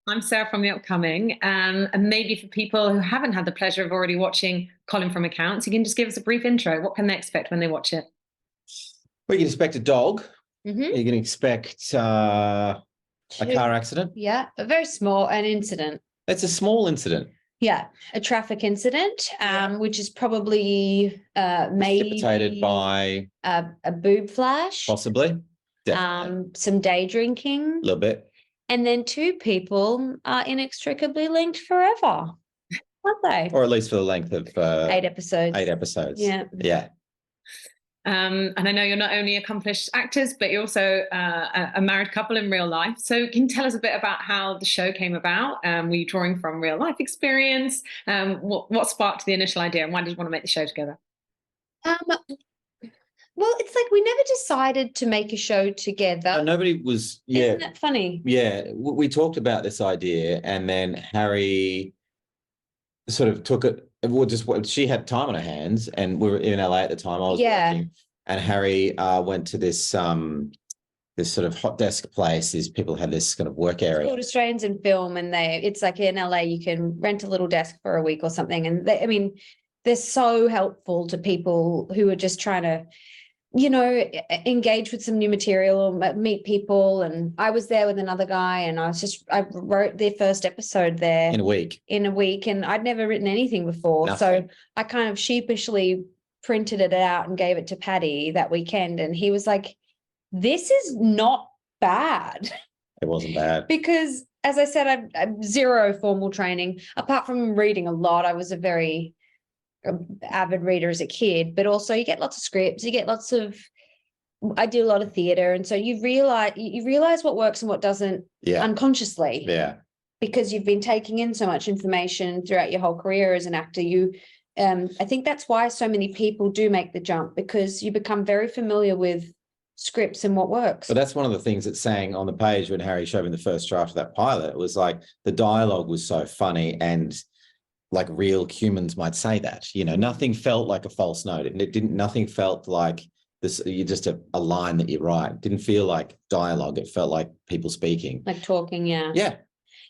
I'm Sarah from The Upcoming. And maybe for people who haven't had the pleasure of already watching Colin from Accounts, you can just give us a brief intro. What can they expect when they watch it? Well, you can expect a dog. Mm-hmm. You can expect a car accident. Yeah, a very small, an incident. It's a small incident. Yeah, a traffic incident, which is probably maybe Precipitated by a boob flash, possibly, definitely. some day drinking, A little bit. and then two people are inextricably linked forever, aren't they? Or at least for the length of 8 episodes. 8 episodes. Yeah. Yeah. And I know you're not only accomplished actors, but you're also a married couple in real life. So can you tell us a bit about how the show came about? Were you drawing from real life experience? What sparked the initial idea, and why did you want to make the show together? Well, it's like we never decided to make a show together. Nobody was. Yeah. Isn't that funny? Yeah. We talked about this idea, and then Harry sort of took it. Well, just what she had time on her hands, and we were in LA at the time. I was working, and Harry went to this this sort of hot desk place. These people had this kind of work area. It's called Australians in Film, and it's like in LA you can rent a little desk for a week or something, and they're so helpful to people who are just trying to, engage with some new material or meet people. And I was there with another guy, and I wrote their first episode there in a week, and I'd never written anything before. Nothing. So I kind of sheepishly printed it out and gave it to Paddy that weekend, and he was like, this is not bad. It wasn't bad. Because, as I said, I've zero formal training apart from reading a lot. I was a very avid reader as a kid, but also you get lots of scripts, I do a lot of theatre, and so you realize what works and what doesn't unconsciously. Yeah. Because you've been taking in so much information throughout your whole career as an actor. I think that's why so many people do make the jump, because you become very familiar with scripts and what works. But that's one of the things that's saying on the page when Harry showed me the first draft of that pilot. It was like the dialogue was so funny, and like real humans might say that, nothing felt like a false note. Nothing felt like this, you just a line that you write. It didn't feel like dialogue. It felt like people speaking. Like talking, yeah. Yeah.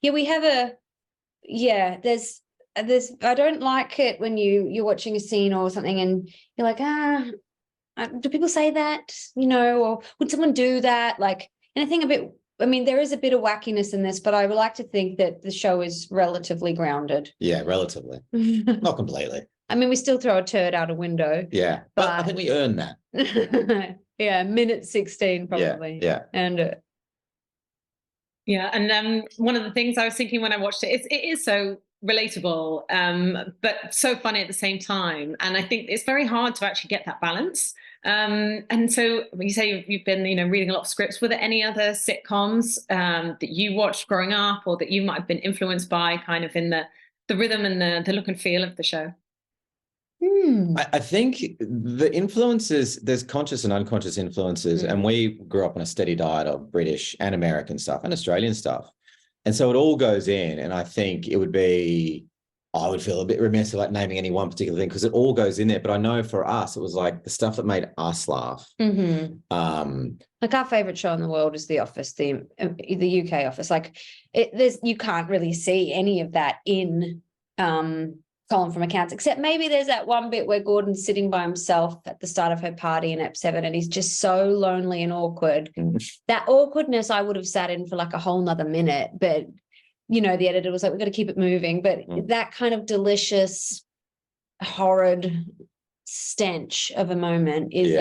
Yeah, we have there's I don't like it when you're watching a scene or something and you're like, do people say that, or would someone do that? Like, and I think there is a bit of wackiness in this, but I would like to think that the show is relatively grounded. Yeah, relatively. Not completely. We still throw a turd out a window. Yeah, but I think we earned that. Yeah, minute 16 probably. Yeah. And yeah, and one of the things I was thinking when I watched it is so relatable, but so funny at the same time. And I think it's very hard to actually get that balance. And so when you say you've been, reading a lot of scripts, were there any other sitcoms that you watched growing up, or that you might have been influenced by, kind of in the rhythm and the look and feel of the show? I think the influences, there's conscious and unconscious influences, and we grew up on a steady diet of British and American stuff and Australian stuff. And so it all goes in, and I think I would feel a bit remiss of like naming any one particular thing because it all goes in there. But I know for us, it was like the stuff that made us laugh. Mm-hmm. Like our favorite show in the world is The Office, the UK Office. Like you can't really see any of that in Colin from Accounts, except maybe there's that one bit where Gordon's sitting by himself at the start of her party in Ep 7 and he's just so lonely and awkward. That awkwardness I would have sat in for like a whole nother minute, but the editor was like, we've got to keep it moving. But that kind of delicious, horrid stench of a moment is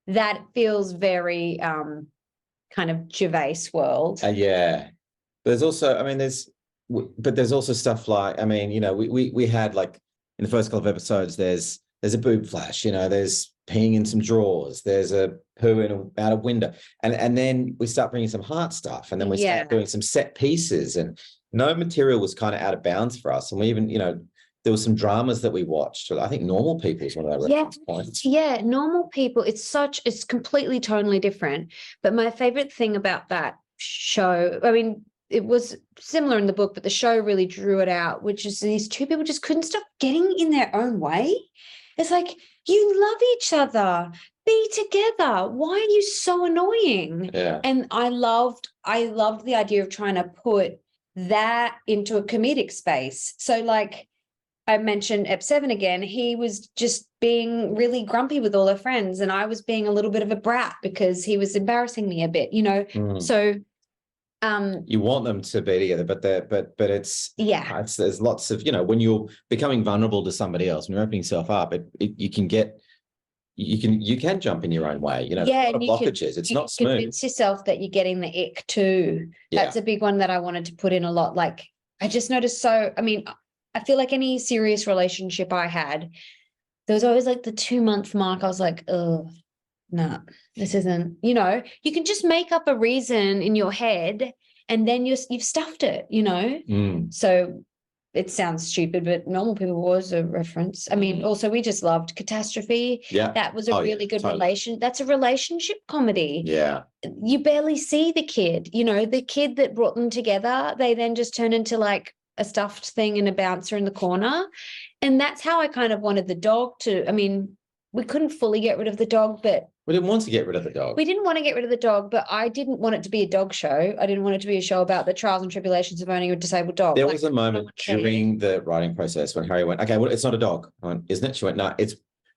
that feels very kind of Gervais world. Yeah. There's also, there's also stuff like, we had like in the first couple of episodes, there's a boob flash, there's peeing in some drawers, there's a poo out a window, and then we start bringing some heart stuff, and then we start doing some set pieces, and no material was kind of out of bounds for us. And we even, there was some dramas that we watched. I think Normal People is one of our reference points. Yeah, Normal People, it's completely tonally different. But my favorite thing about that show, it was similar in the book, but the show really drew it out, which is these two people just couldn't stop getting in their own way. It's like, you love each other, be together. Why are you so annoying? Yeah. And I loved the idea of trying to put that into a comedic space. So like I mentioned Ep7 again, he was just being really grumpy with all her friends, and I was being a little bit of a brat because he was embarrassing me a bit, you know. So you want them to be together, but it's there's lots of, you know, when you're becoming vulnerable to somebody else, when you're opening yourself up, you can jump in your own way, you know. Yeah, a lot of blockages. It's not smooth. Convince yourself that you're getting the ick too. That's a big one that I wanted to put in a lot. Like I just noticed, I mean, I feel like any serious relationship I had, there was always like the 2-month mark. I was like, oh, no, this isn't, you know, you can just make up a reason in your head and then you've stuffed it, you know? So it sounds stupid, but Normal People was a reference. I mean, also we just loved Catastrophe. Yeah. That was a really good relation. That's a relationship comedy. Yeah. You barely see the kid, you know, the kid that brought them together, they then just turn into like a stuffed thing and a bouncer in the corner. And that's how I kind of wanted the dog to, I mean, we couldn't fully get rid of the dog, but we didn't want to get rid of the dog. We didn't want to get rid of the dog, but I didn't want it to be a dog show. I didn't want it to be a show about the trials and tribulations of owning a disabled dog. There was a moment during the writing process when Harry went, okay, well, it's not a dog. I went, isn't it? She went, no,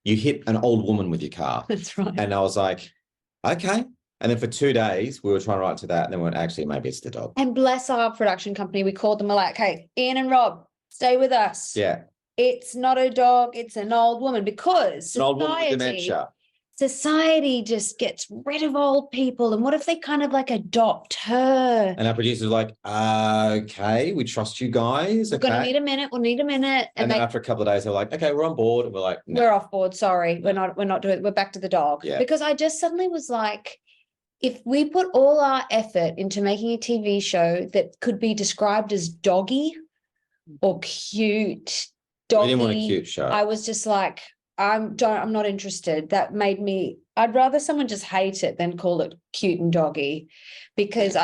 you hit an old woman with your car. That's right. And I was like, okay. And then for 2 days, we were trying to write to that. And then we went, actually, maybe it's the dog. And bless our production company, we called them, we're like, hey, Ian and Rob, stay with us. Yeah. It's not a dog, it's an old woman, because an old woman with dementia. Society just gets rid of old people. And what if they kind of like adopt her? And our producers were like, okay, we trust you guys. We're going to need a minute. We'll need a minute. And then after a couple of days, they're like, okay, we're on board. And we're like, no. We're off board. Sorry. We're not doing it. We're back to the dog. Yeah. Because I just suddenly was like, if we put all our effort into making a TV show that could be described as doggy or cute, doggy, we didn't want a cute show. I was just like, I'm not interested. That made me, I'd rather someone just hate it than call it cute and doggy, because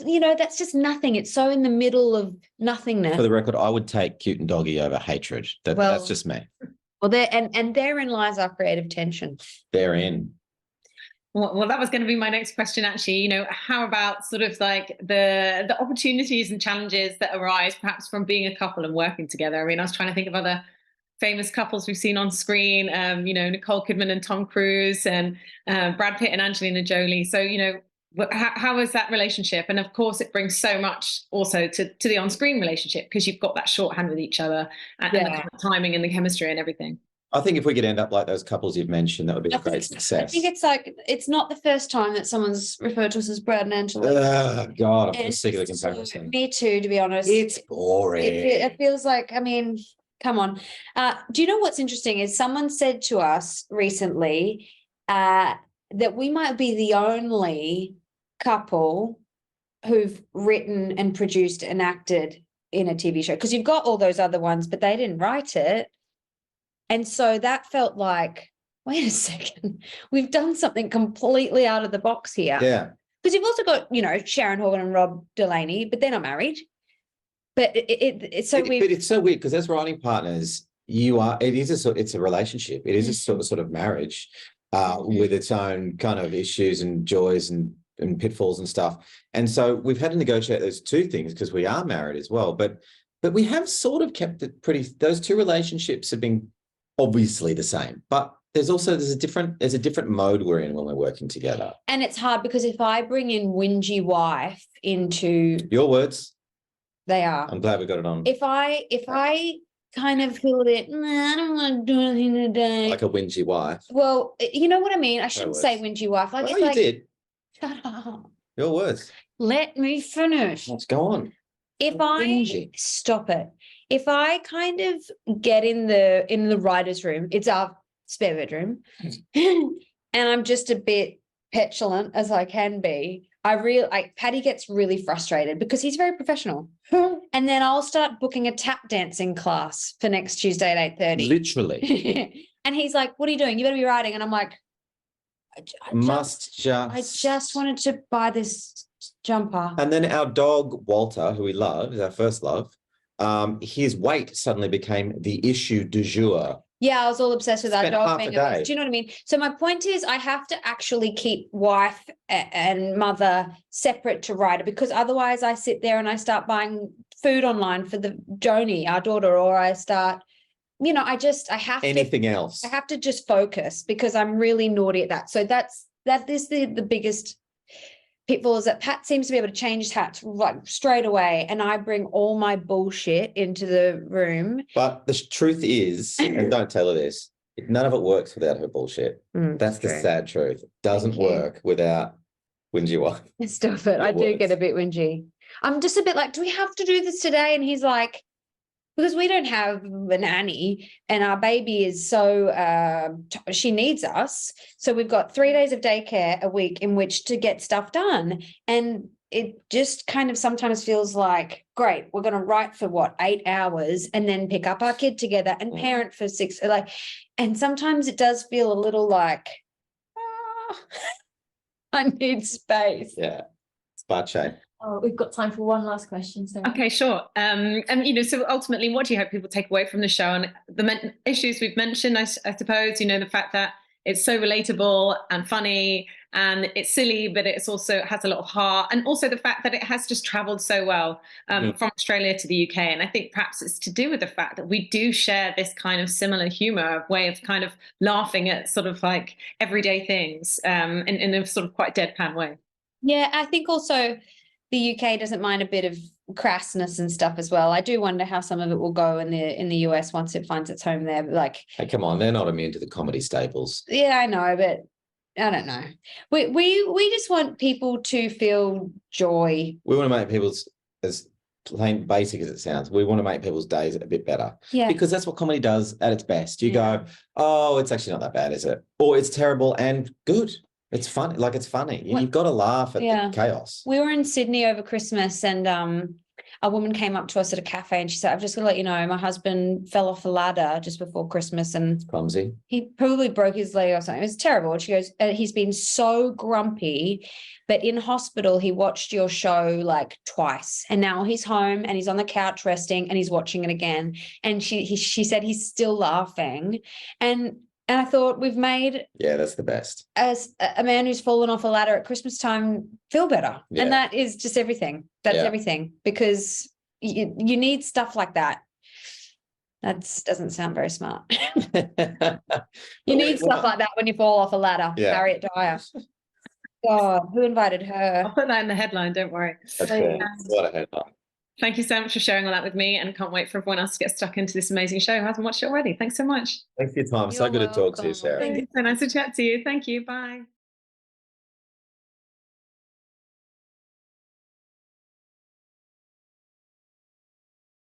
you know, that's just nothing. It's so in the middle of nothingness. For the record, I would take cute and doggy over hatred. That's just me. Well, therein lies our creative tension. Therein. Well, that was going to be my next question, actually. You know, how about sort of like the opportunities and challenges that arise perhaps from being a couple and working together? I mean, I was trying to think of other famous couples we've seen on screen, you know, Nicole Kidman and Tom Cruise, and Brad Pitt and Angelina Jolie. So, you know, how is that relationship? And of course, it brings so much also to the on-screen relationship, because you've got that shorthand with each other and the timing and the chemistry and everything. I think if we could end up like those couples you've mentioned, that would be a great success. I think it's like, it's not the first time that someone's referred to us as Brad and Angela. Oh, God, I'm sick of the comparison. Me too, to be honest. It's boring. It feels like, I mean, come on. Do you know what's interesting is someone said to us recently that we might be the only couple who've written and produced and acted in a TV show, because you've got all those other ones, but they didn't write it. And so that felt like, wait a second, we've done something completely out of the box here. Yeah. Because you've also got, you know, Sharon Horgan and Rob Delaney, but they're not married. But it's so weird. But it's so weird because as writing partners, it's a relationship. It is a sort of marriage with its own kind of issues and joys and pitfalls and stuff. And so we've had to negotiate those two things because we are married as well. But we have sort of kept it those two relationships have been obviously the same, but there's a different mode we're in when we're working together. And it's hard because if I bring in whingy wife into your words, they are. I'm glad we got it on. If I kind of feel that, I don't want to do anything today, like a whingy wife. Well, you know what I mean. I shouldn't say whingy wife. Like, well, you did. Shut up. Your words. Let me finish. Let's go on. Stop it. If I kind of get in the writer's room, it's our spare bedroom, and I'm just a bit petulant as I can be, Paddy gets really frustrated because he's very professional. And then I'll start booking a tap dancing class for next Tuesday at 8:30. Literally. And he's like, what are you doing? You better be writing. And I'm like, I just wanted to buy this jumper. And then our dog, Walter, who we love, is our first love, his weight suddenly became the issue du jour Yeah, I was all obsessed with our Spent dog half a being obsessed. day. Do you know what I mean? So my point is I have to actually keep wife and mother separate to writer, because otherwise I sit there and I start buying food online for the Joni, our daughter, or I start, you know, I have Anything else. I have to just focus because I'm really naughty at that. So that is the biggest pitfall, is that Pat seems to be able to change hats like straight away, and I bring all my bullshit into the room. But the truth is, and don't tell her this, none of it works without her bullshit. That's the sad truth. It doesn't work without whingy wife. Stop it. I do get a bit whingy. I'm just a bit like, do we have to do this today? And he's like, because we don't have a nanny and our baby is so, she needs us. So we've got 3 days of daycare a week in which to get stuff done. And it just kind of sometimes feels like, great, we're going to write for what, 8 hours and then pick up our kid together and parent for 6, like, and sometimes it does feel a little like, I need space. Yeah. It's bad shape. Oh, we've got time for one last question. So Okay, sure. And you know, so ultimately, what do you hope people take away from the show? And the issues we've mentioned, I suppose, you know, the fact that it's so relatable and funny, and it's silly, but it's also has a lot of heart, and also the fact that it has just travelled so well from Australia to the UK. And I think perhaps it's to do with the fact that we do share this kind of similar humour, way of kind of laughing at sort of like everyday things in a sort of quite deadpan way. Yeah, I think also the UK doesn't mind a bit of crassness and stuff as well. I do wonder how some of it will go in the US once it finds its home there. But like, hey, come on, they're not immune to the comedy staples. Yeah, I know, but I don't know. We just want people to feel joy. We want to make people's, as plain basic as it sounds, we want to make people's days a bit better. Yeah. Because that's what comedy does at its best. You go, oh, it's actually not that bad, is it? Or it's terrible and good. It's funny, like it's funny. You've got to laugh at the chaos. We were in Sydney over Christmas, and a woman came up to us at a cafe and she said, I've just got to let you know, my husband fell off a ladder just before Christmas and Clumsy. He probably broke his leg or something. It was terrible. And she goes, he's been so grumpy, but in hospital, he watched your show like twice. And now he's home and he's on the couch resting and he's watching it again. And she said he's still laughing. And I thought, we've made that's the best. As a man who's fallen off a ladder at Christmas time feel better. Yeah. And that is just everything. That's everything, because you need stuff like that. That doesn't sound very smart. You need stuff like that when you fall off a ladder. Yeah. Harriet Dyer. God, who invited her? I'll put that in the headline, don't worry. What a headline. Thank you so much for sharing all that with me, and can't wait for everyone else to get stuck into this amazing show who hasn't watched it already. Thanks so much. Thanks for your time. So You're good to talk to you, welcome. Sarah. Thank you. So nice to chat to you. Thank you. Bye.